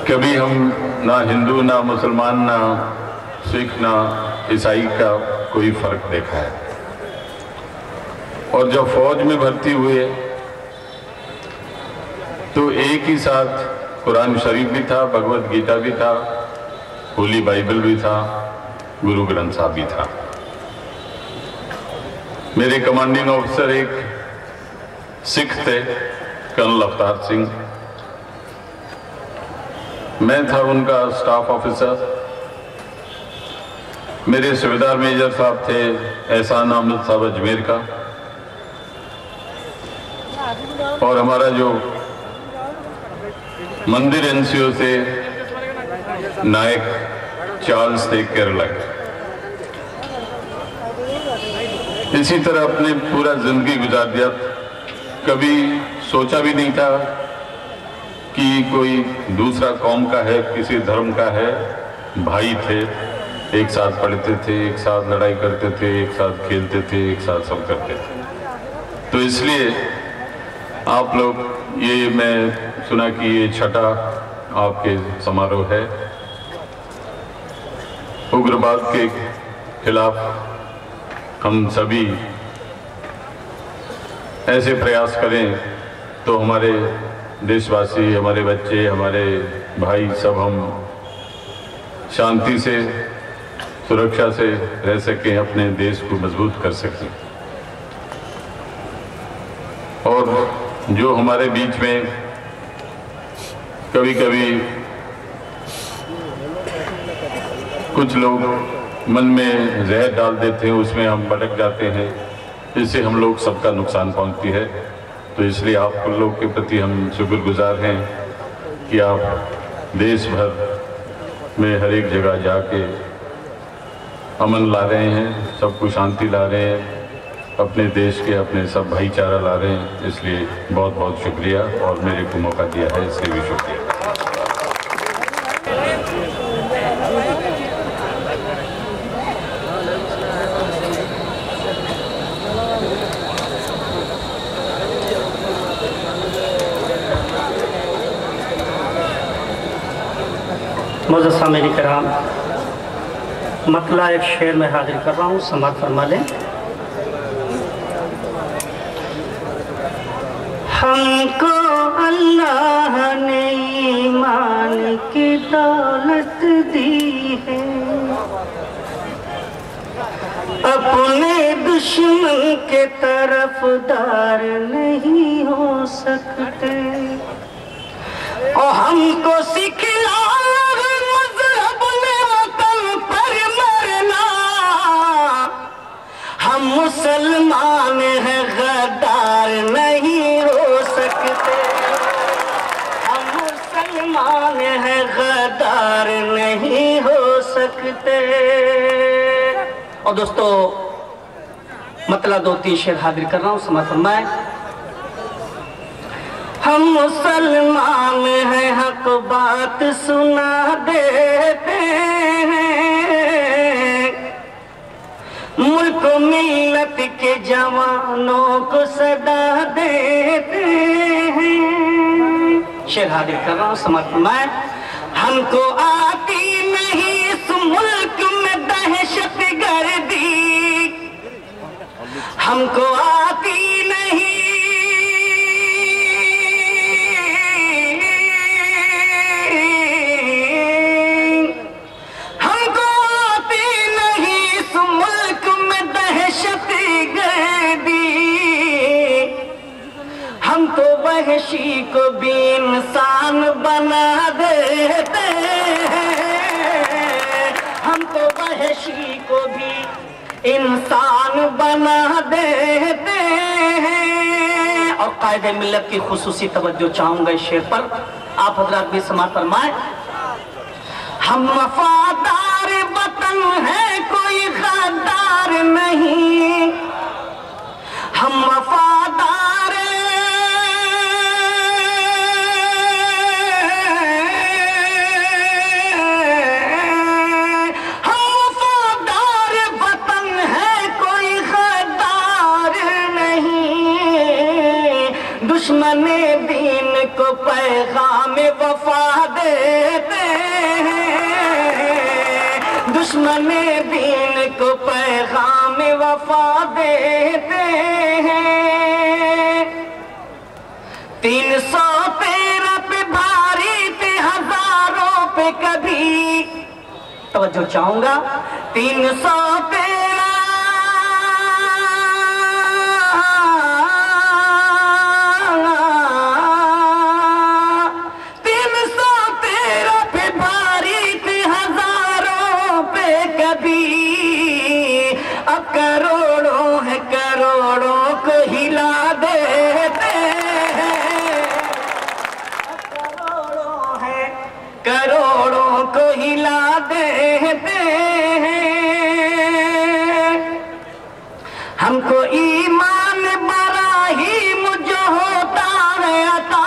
کبھی ہم نہ ہندو نہ مسلمان نہ سکھ نہ عیسائی کا کوئی فرق دیکھا ہے، اور جب فوج میں بھرتی ہوئے تو ایک ہی ساتھ قرآن شریف بھی تھا، بھگوت گیتا بھی تھا، ہولی بائبل بھی تھا، گرو گرنتھ صاحب بھی تھا۔ میرے کمانڈنگ آفیسر ایک سکھ تھے، کرنل اوتار سنگھ، میں تھا ان کا سٹاف آفیسر۔ میرے سویدار میجر صاحب تھے احسان احمد صاحب اجمیر کا، اور ہمارا جو مندر این سی او سے نائک چارلز تھے کیرلا کے۔ اسی طرح اپنے پورا زندگی گزار دیا، کبھی سوچا بھی نہیں تھا کہ کوئی دوسرا قوم کا ہے، کسی دھرم کا ہے۔ بھائی تھے، ایک ساتھ پڑھتے تھے، ایک ساتھ لڑائی کرتے تھے، ایک ساتھ کھیلتے تھے، ایک ساتھ سب کرتے تھے۔ تو اس لیے آپ لوگ، یہ میں سنا کہ یہ چھٹا آپ کے سماروہ ہے، اگرواد کے خلاف ہم سبھی ایسے پریاس کریں تو ہمارے دیش واسی، ہمارے بچے، ہمارے بھائی سب ہم شانتی سے، سرکشا سے رہ سکیں، اپنے دیش کو مضبوط کر سکیں۔ اور جو ہمارے بیچ میں کبھی کبھی کچھ لوگ من میں زہر ڈال دیتے ہیں، اس میں ہم بھٹک جاتے ہیں، اس سے ہم لوگ سب کا نقصان پہنچتی ہے۔ تو اس لیے آپ لوگ کے پرتی ہم شکر گزار ہیں کہ آپ دیش بھر میں ہر ایک جگہ جا کے امن لا رہے ہیں، سب کو شانتی لا رہے ہیں، اپنے دیش کے اپنے سب بھائی چارہ لا رہے ہیں۔ اس لیے بہت بہت شکریہ، اور میرے کو موقع دیا ہے اس لیے بھی شکریہ۔ معزز سامعین کرام، مطلع ایک شعر میں حاضر کر رہا ہوں، سماعت فرما لیں۔ ہم کو اللہ نے ایمان کی دولت دی ہے، اپنے دشمن کے طرفدار نہیں ہو سکتے، اور ہم کو سکھلا مذہب نے وطن پر مرنا، ہم مسلمان ہیں غدار نہیں ہو سکتے، ہم مسلمان ہیں غدار نہیں ہو سکتے۔ اور دوستو، مطلع دو تین شعر حاضر کر رہا ہوں، سماعت فرمائیں۔ ہم مسلمان ہیں، حق بات سنا دیتے ہیں، ملک و ملت کے جوانوں کو صدا دیتے ہیں۔ شعر حاضر کر رہا ہوں، سماعت فرمائیں۔ ہم کو آتی نہیں اس ملک میں دہشت گردی، ہم کو آتی نہیں وحشی کو بھی انسان بنا دیتے ہیں، ہم تو وحشی کو بھی انسان بنا دیتے ہیں۔ اور قائد ملت کی خصوصی توجہ چاہوں گا اس شعر پر، آپ حضرات بھی سماعت فرمائیں۔ ہم وفادار وطن ہیں، کوئی غدار نہیں، ہم وفادار دشمن دین کو پیغام وفا دیتے دشمن دین کو پیغام وفا دیتے ہیں 313 پہ بھاری تھے ہزاروں پہ کبھی توجہ چاہوں گا 313 پہ بھاری تھے ہزاروں پہ کبھی اب کروڑوں ہے کروڑوں کو ہلا دیتے ہیں کروڑوں ہے کروڑوں کو ہلا دیتے ہیں ہم کو ایمان براہیم جو ہوتا ہے عطا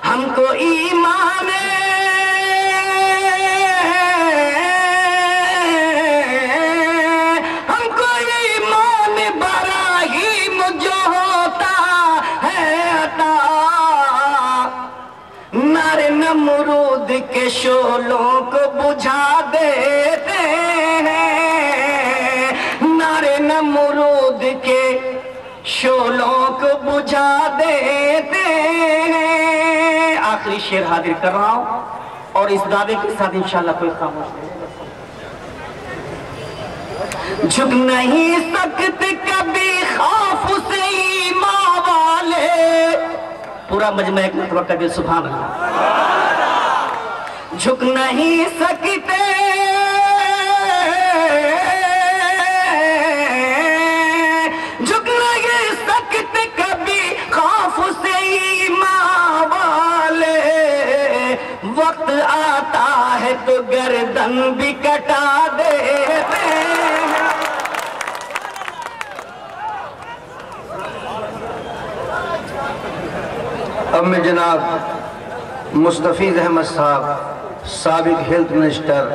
ہم کو ایمان براہیم جو ہوتا ہے عطا نعرے نمرود کے شعلوں کو بجھا دیتے ہیں نعرے نمرود کے شعلوں کو بجھا دیتے ہیں آخری شعر حاضر کر رہا ہوں اور اس دعوے کے ساتھ انشاءاللہ کوئی خاموش نہیں جھک نہیں سکتے کبھی خوف سے ایمان والے پورا مجمع ایک مرتبہ کبھی سبحان اللہ جھک نہیں سکتے جھک نہیں سکتے کبھی خوف سے ایمان والے وقت آتا ہے تو گردن بھی کٹا دیتے اب میں جناب مستفیض احمد صاحب سابق ہیلتھ منسٹر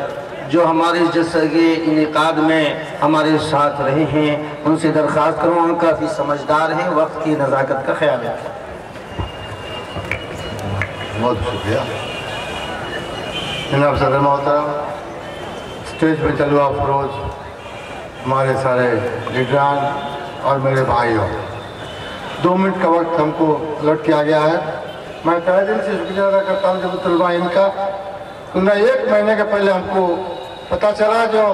جو ہمارے اس جلسے کے انعقاد میں ہمارے ساتھ رہے ہیں ان سے درخواست کروں ان کافی سمجھدار ہیں وقت کی نزاکت کا خیال رکھیں بہت شکریہ جناب صدر محترم اسٹیج پہ طلبہ افروز ہمارے سارے لیڈران اور میرے بھائیوں 2 منٹ کا وقت ہم کو الٹ کیا گیا ہے میں تہہ دل سے شکریہ ادا کرتا ہوں جب طلبہ ان کا کیونکہ 1 مہینے کے پہلے ہم کو پتہ چلا جو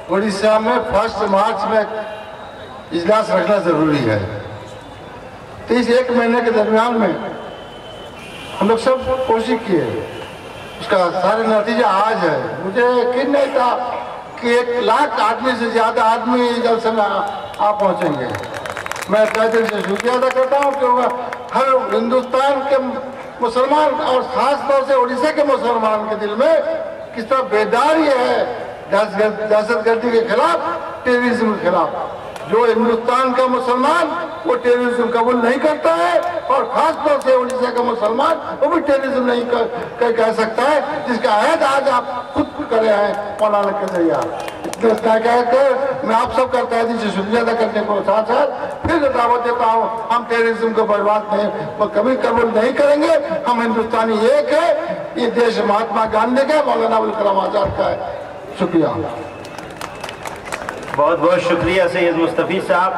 اڑیسہ میں 1 مارچ میں اجلاس رکھنا ضروری ہے تو اس 1 مہینے کے درمیان میں ہم لوگ سب کوشش کیے اس کا سارے نتیجہ آج ہے مجھے یقین نہیں تھا کہ 1 لاکھ آدمی سے زیادہ آدمی جلسے میں آ پہنچیں گے میں تہہ دل سے شکریہ ادا کرتا ہوں کہ ہر ہندوستان کے مسلمان اور خاص طور سے اڑیسہ کے مسلمان کے دل میں کس طرح بیداری ہے دہشت گردی کے خلاف ٹیررزم کے خلاف جو ہندوستان کا مسلمان وہ ٹیررزم قبول نہیں کرتا ہے اور خاص طور سے اڑیسہ کا مسلمان وہ بھی ٹیررزم نہیں کہہ سکتا ہے جس کا عہد آج آپ خود کرے ہیں مولانا کے ذریعہ اتنا کہہ کر میں آپ سب کا تہہ دل سے شکریہ ادا کرنے کو ساتھ ساتھ پھر دعوت دیتا ہوں ہم ٹیررزم کو برباد نہیں وہ کبھی قبول نہیں کریں گے ہم ہندوستانی ایک ہے یہ دیش مہاتما گاندھی کا مولانا ابوالکلام آزاد کا ہے شکریہ بہت بہت شکریہ سید مستفیض صاحب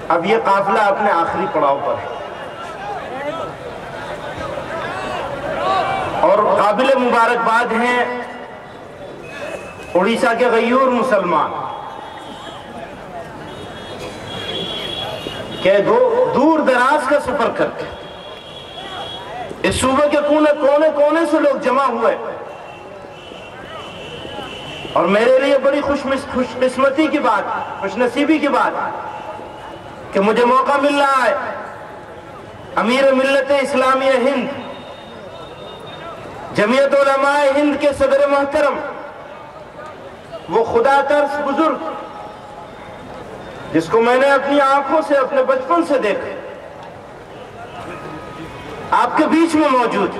اب یہ قافلہ اپنے آخری پڑاؤ پر ہے اور قابل مبارکباد ہیں اڑیسہ کے غیور مسلمان کہ دور دراز کا سفر کر کے اس صوبے کے کونے کونے سے لوگ جمع ہوئے اور میرے لیے بڑی خوش قسمتی کی بات خوش نصیبی کی بات کہ مجھے موقع مل رہا ہے امیر ملت اسلامی ہند جمعیت علماء ہند کے صدر محترم وہ خدا ترس بزرگ جس کو میں نے اپنی آنکھوں سے اپنے بچپن سے دیکھا آپ کے بیچ میں موجود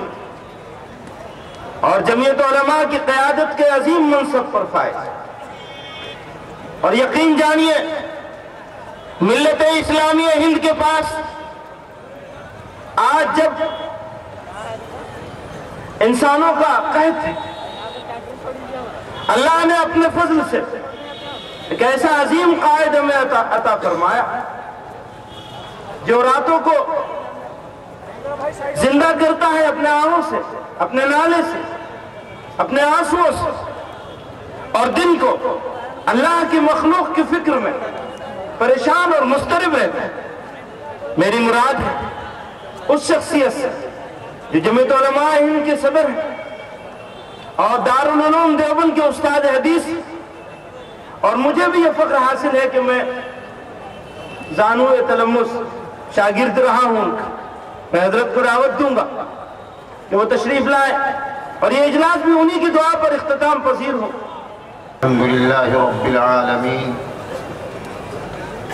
اور جمعیت علماء کی قیادت کے عظیم منصب پر فائز اور یقین جانیے ملت اسلامی ہند کے پاس آج جب انسانوں کا قحط ہے اللہ نے اپنے فضل سے ایک ایسا عظیم قائد ہمیں عطا فرمایا جو راتوں کو زندہ کرتا ہے اپنے آہوں سے، اپنے نالے سے، اپنے آنسوؤں سے، اور دن کو اللہ کی مخلوق کی فکر میں پریشان اور مضطرب رہتا ہے۔ میری مراد ہے اس شخصیت سے جو جمعیت علماء ہند کے صدر ہیں اور دارالعلوم دیوبند کے استاد حدیث، اور مجھے بھی یہ فخر حاصل ہے کہ میں زانو تلمس شاگرد رہا ہوں ان کا۔ میں حضرت کو دعوت دوں گا کہ وہ تشریف لائیں اور یہ اجلاس بھی انہی کی دعا پر اختتام پذیر ہو۔ الحمدللہ رب العالمین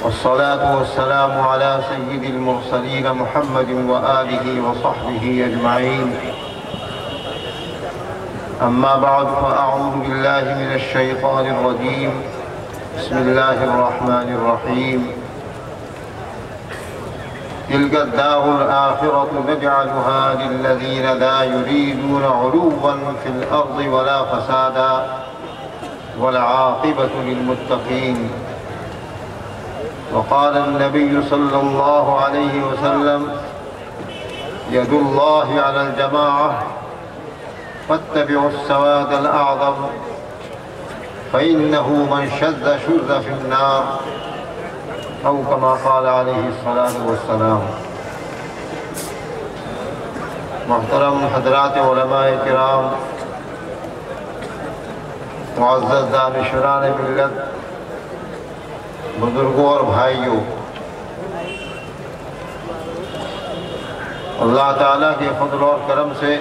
والصلاة والسلام على سید المرسلین محمد وآلہ وصحبہ اجمعین، اما بعد فاعوذ باللہ من الشیطان الرجیم، بسم اللہ الرحمن الرحیم۔ تلك الدار الآخرة نجعلها للذين لا يريدون علوا في الأرض ولا فسادا والعاقبة للمتقين۔ وقال النبي صلى الله عليه وسلم يد الله على الجماعة فاتبعوا السواد الأعظم فإنه من شذ شذ في النار، او كما قال علیہ الصلاة والسلام۔ محترم حضرات علماء کرام، معزز دانشوران ملت، بزرگوں اور بھائیوں، اللہ تعالیٰ کے فضل اور کرم سے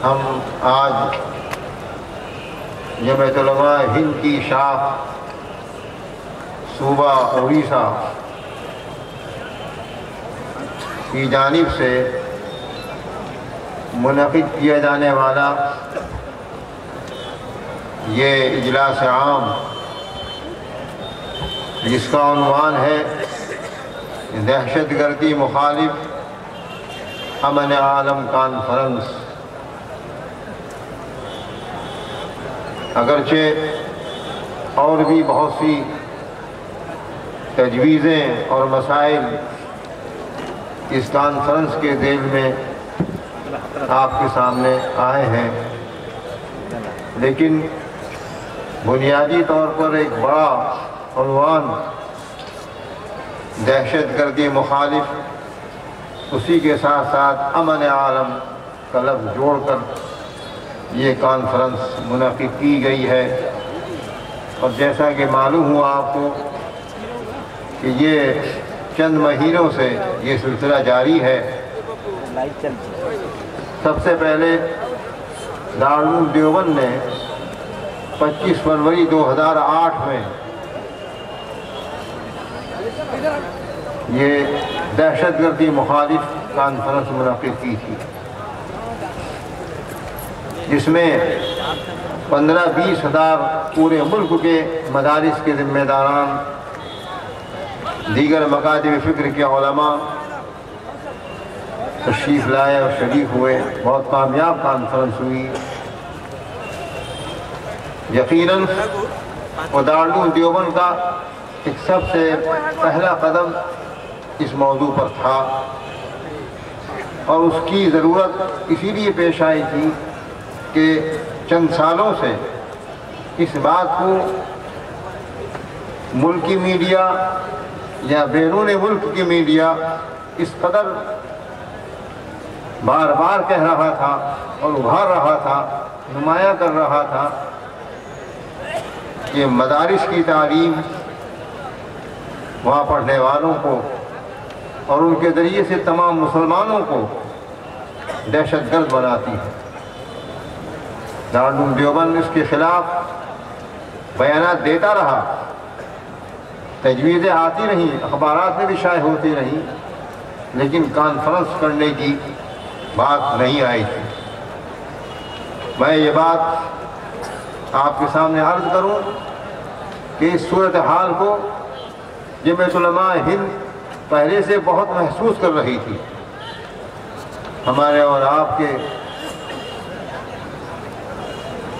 ہم آج جمعیت علماء ہند کی شاخ صوبہ اڑیسہ کی جانب سے منعقد کیا جانے والا یہ اجلاس عام، جس کا عنوان ہے دہشت گردی مخالف امن عالم کانفرنس، اگرچہ اور بھی بہت سی تجویزیں اور مسائل اس کانفرنس کے ذیل میں آپ کے سامنے آئے ہیں، لیکن بنیادی طور پر ایک بڑا عنوان دہشت گردی مخالف، اسی کے ساتھ ساتھ امن عالم کا لفظ جوڑ کر یہ کانفرنس منعقد کی گئی ہے۔ اور جیسا کہ معلوم ہوا آپ کو کہ یہ چند مہینوں سے یہ سلسلہ جاری ہے۔ سب سے پہلے دارالعلوم دیوبند نے 25 فروری 2008 میں یہ دہشت گردی مخالف کانفرنس منعقد کی تھی، جس میں 15-20 ہزار پورے ملک کے مدارس کے ذمہ داران، دیگر مکاتب فکر کے علماء تشریف لائے اور شریک ہوئے۔ بہت کامیاب کانفرنس ہوئی۔ یقیناً وہ دارالعلوم دیوبند کا ایک سب سے پہلا قدم اس موضوع پر تھا، اور اس کی ضرورت اسی لیے پیش آئی تھی کہ چند سالوں سے اس بات کو ملکی میڈیا یا بیرون ملک کی میڈیا اس قدر بار بار کہہ رہا تھا اور ابھار رہا تھا، نمایاں کر رہا تھا کہ مدارس کی تعلیم وہاں پڑھنے والوں کو اور ان کے ذریعے سے تمام مسلمانوں کو دہشت گرد بناتی ہے۔ دارالعلوم دیوبند اس کے خلاف بیانات دیتا رہا، تجویزیں آتی رہیں، اخبارات میں بھی شائع ہوتی رہیں، لیکن کانفرنس کرنے کی بات نہیں آئی تھی۔ میں یہ بات آپ کے سامنے عرض کروں کہ اس صورتحال کو جمعیت علماء ہند پہلے سے بہت محسوس کر رہی تھی۔ ہمارے اور آپ کے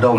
2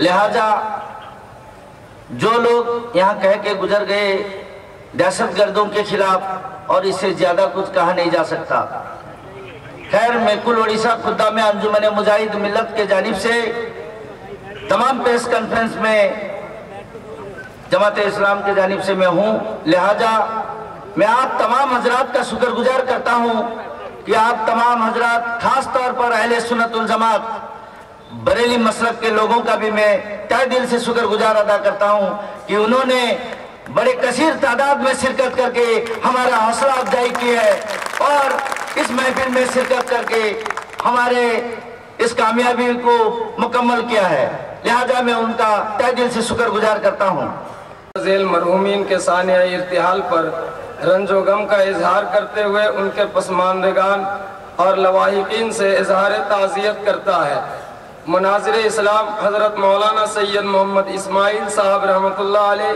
لہذا جو لوگ یہاں کہہ کے گزر گئے دہشت گردوں کے خلاف، اور اس سے زیادہ کچھ کہا نہیں جا سکتا۔ خیر، میں کل اڑیسہ خطہ میں انجمن مجاہد ملت کے جانب سے تمام پریس کانفرنس میں جماعت اسلام کے جانب سے میں ہوں، لہذا میں آپ تمام حضرات کا شکر گزار کرتا ہوں کہ آپ تمام حضرات، خاص طور پر اہل سنت والجماعت بریلی مسلک کے لوگوں کا بھی میں تہ دل سے شکر گزار ادا کرتا ہوں کہ انہوں نے بڑے کثیر تعداد میں شرکت کر کے ہمارا حوصلہ افزائی کی ہے اور اس محفل میں شرکت کر کے ہمارے اس کامیابی کو مکمل کیا ہے، لہذا میں ان کا تہ دل سے شکر گزار کرتا ہوں۔ ذیل مرحومین کے سانحہ ارتحال پر رنج و غم کا اظہار کرتے ہوئے ان کے پسماندگان اور لواحقین سے اظہار تعزیت کرتا ہے۔ مناظر اسلام حضرت مولانا سید محمد اسماعیل صاحب رحمۃ اللہ علیہ،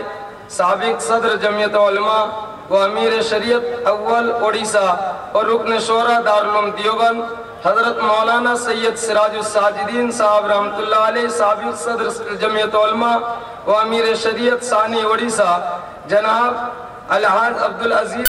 سابق صدر جمعیت علماء و امیر شریعت اول اڑیسہ اور رکن شورا دارالعلوم دیوبند، حضرت مولانا سید سراج الساجدین صاحب رحمۃ اللہ علیہ، سابق صدر جمعیت علماء و امیر شریعت ثانی اڑیسہ، جناب الحاج عبدالعزیز